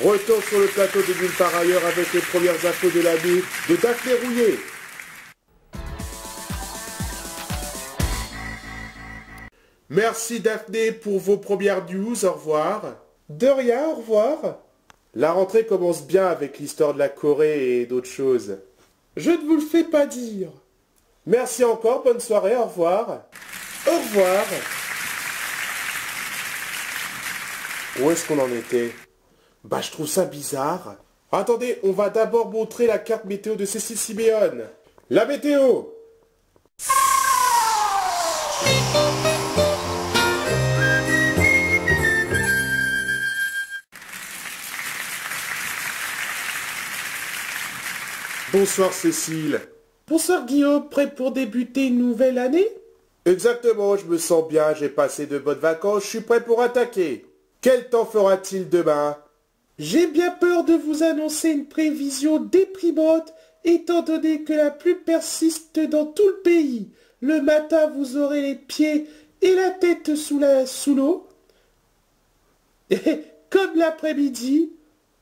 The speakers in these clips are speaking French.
Retour sur le plateau de Nulle part ailleurs avec les premières infos de l'année de Daphné Rouillet. Merci Daphné pour vos premières news, au revoir. De rien, au revoir. La rentrée commence bien avec l'histoire de la Corée et d'autres choses. Je ne vous le fais pas dire. Merci encore, bonne soirée, au revoir. Au revoir. Où est-ce qu'on en était? Bah, je trouve ça bizarre. Attendez, on va d'abord montrer la carte météo de Cécile Siméon. La météo! Bonsoir Cécile. Bonsoir Guillaume, prêt pour débuter une nouvelle année? Exactement, je me sens bien, j'ai passé de bonnes vacances, je suis prêt pour attaquer. Quel temps fera-t-il demain? J'ai bien peur de vous annoncer une prévision déprimante, étant donné que la pluie persiste dans tout le pays. Le matin, vous aurez les pieds et la tête sous l'eau. Et comme l'après-midi,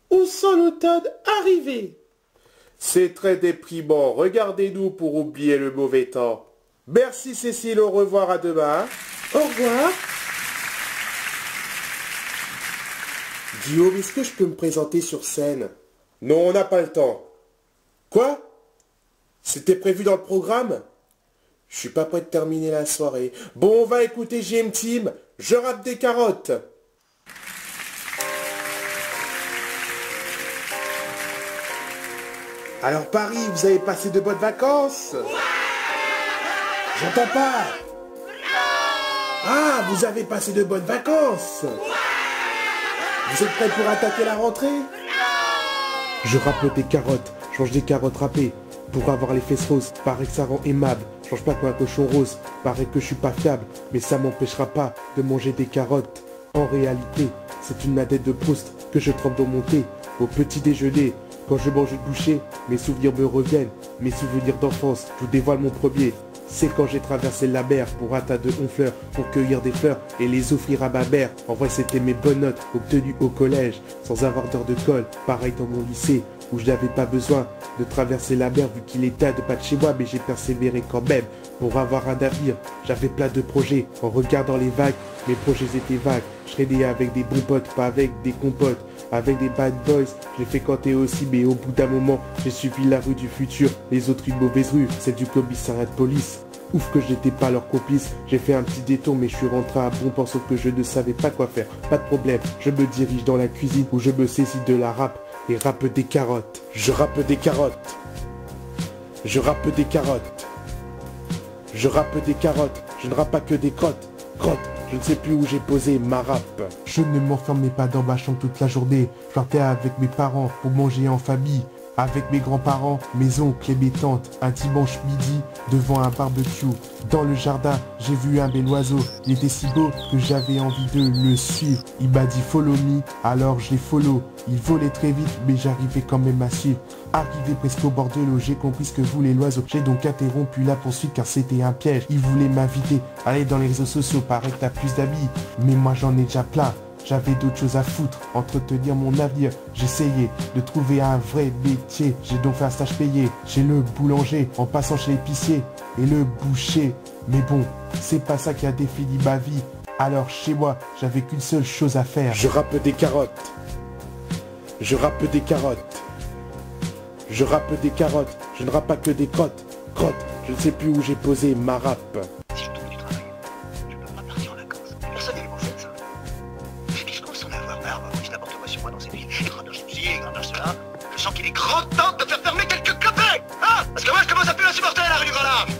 on sent l'automne arriver. C'est très déprimant. Regardez-nous pour oublier le mauvais temps. Merci Cécile, au revoir, à demain. Au revoir. Guillaume, est-ce que je peux me présenter sur scène? Non, on n'a pas le temps. Quoi? C'était prévu dans le programme? Je suis pas prêt de terminer la soirée. Bon, on va écouter JM Team. Je rappe des carottes. Alors Paris, vous avez passé de bonnes vacances? J'entends pas. Ah, vous avez passé de bonnes vacances. Vous êtes prêts pour attaquer la rentrée? Je rappe des carottes, je mange des carottes râpées. Pour avoir les fesses roses, paraît que ça rend aimable. Je mange pas comme un cochon rose, paraît que je suis pas fiable. Mais ça m'empêchera pas de manger des carottes. En réalité, c'est une nadette de Proust que je trempe dans mon thé. Au petit déjeuner, quand je mange une bouchée, mes souvenirs me reviennent. Mes souvenirs d'enfance, je vous dévoile mon premier. C'est quand j'ai traversé la mer pour un tas de honfleurs, pour cueillir des fleurs et les offrir à ma mère. En vrai, c'était mes bonnes notes obtenues au collège, sans avoir d'heure de colle. Pareil dans mon lycée, où je n'avais pas besoin de traverser la mer vu qu'il était à 2 pas de chez moi, mais j'ai persévéré quand même pour avoir un navire. J'avais plein de projets. En regardant les vagues, mes projets étaient vagues. Je traînais avec des bons potes, pas avec des compotes. Avec des bad boys, j'ai fréquenté aussi, mais au bout d'un moment, j'ai suivi la rue du futur. Les autres une mauvaise rue, c'est du commissariat de police. Ouf que je n'étais pas leur complice, j'ai fait un petit détour mais je suis rentré à bon port sauf que je ne savais pas quoi faire. Pas de problème, je me dirige dans la cuisine où je me saisis de la râpe et rappe des carottes. Je rappe des carottes. Je rappe des carottes. Je rappe des carottes, je ne rappe pas que des crottes. Crottes, je ne sais plus où j'ai posé ma râpe. Je ne m'enfermais pas dans ma chambre toute la journée. Je partais avec mes parents pour manger en famille. Avec mes grands-parents, mes oncles et mes tantes, un dimanche midi, devant un barbecue. Dans le jardin, j'ai vu un bel oiseau. Il était si beau que j'avais envie de le suivre. Il m'a dit follow me, alors je l'ai follow. Il volait très vite, mais j'arrivais quand même à suivre. Arrivé presque au bord de l'eau, j'ai compris ce que voulait l'oiseau. J'ai donc interrompu la poursuite car c'était un piège. Il voulait m'inviter à aller dans les réseaux sociaux, paraît que t'as plus d'amis. Mais moi j'en ai déjà plein. J'avais d'autres choses à foutre, entretenir mon avenir. J'essayais de trouver un vrai métier. J'ai donc fait un stage payé chez le boulanger, en passant chez l'épicier et le boucher. Mais bon, c'est pas ça qui a défini ma vie. Alors chez moi, j'avais qu'une seule chose à faire. Je rappe des carottes. Je rappe des carottes. Je rappe des carottes. Je ne rappe pas que des crottes. Crottes, je ne sais plus où j'ai posé ma râpe. Si je trouve du travail, je peux pas partir en vacances. Personnellement, c'est ça. Je commence à en avoir marre, on dit n'importe quoi sur moi dans cette ville. Grandeur ceci, grandeur cela. Je sens qu'il est grand temps de faire fermer quelques cafés. Hein? Parce que moi, je commence à plus la supporter la rue du Grand Large.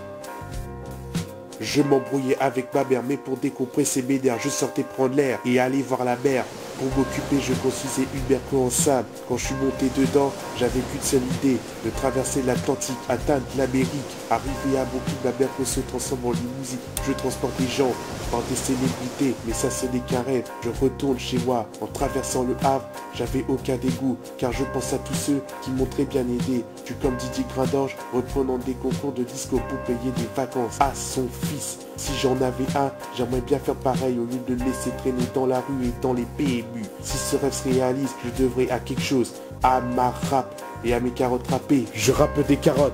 Je m'embrouillais avec ma mère, mais pour décompresser mes nerfs, je sortais prendre l'air et aller voir la mer. Pour m'occuper, je construisais une merco en sable. Quand je suis monté dedans, j'avais qu'une seule idée, de traverser l'Atlantique, atteindre l'Amérique. Arrivé à mon but, ma merco se transforme en limousine. Je transporte des gens par des célébrités, mais ça ce n'est qu'un rêve. Je retourne chez moi, en traversant le Havre, j'avais aucun dégoût, car je pense à tous ceux qui m'ont très bien aidé. Tu comme Didier Grindorge, reprenant des concours de disco pour payer des vacances à son fils. Si j'en avais un, j'aimerais bien faire pareil au lieu de le laisser traîner dans la rue et dans les PMU. Si ce rêve se réalise, je devrais à quelque chose, à ma rap et à mes carottes râpées. Je rappe des carottes.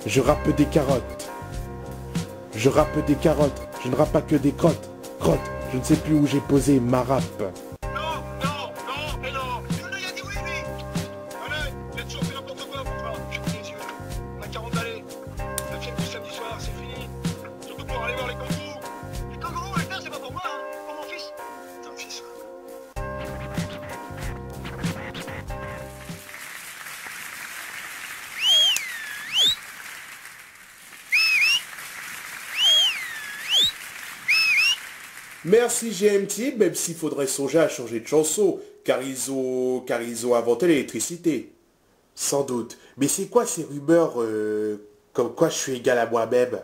Je rappe des carottes. Je rappe des carottes. Je ne rappe pas que des crottes. Crottes. Je ne sais plus où j'ai posé ma rap. Non, non, non, mais non. Il a dit oui, lui. Allez, vous êtes toujours fait n'importe quoi, mon frère. Je vous les yeux. On a 40 balais. La fièvre du samedi soir, c'est fini. Surtout pour aller voir les kangourous. Les kangourous, les pères, c'est pas pour moi, hein. Pour mon fils. T'as un fils. Merci GMT, même s'il faudrait songer à changer de chanson, car ils ont inventé l'électricité. Sans doute. Mais c'est quoi ces rumeurs comme quoi je suis égal à moi-même?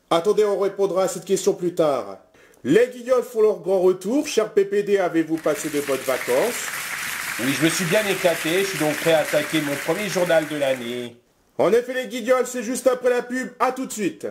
Attendez, on répondra à cette question plus tard. Les Guignols font leur grand retour. Cher PPD, avez-vous passé de bonnes vacances? Oui, je me suis bien éclaté, je suis donc prêt à attaquer mon premier journal de l'année. En effet, les Guignols, c'est juste après la pub. À tout de suite.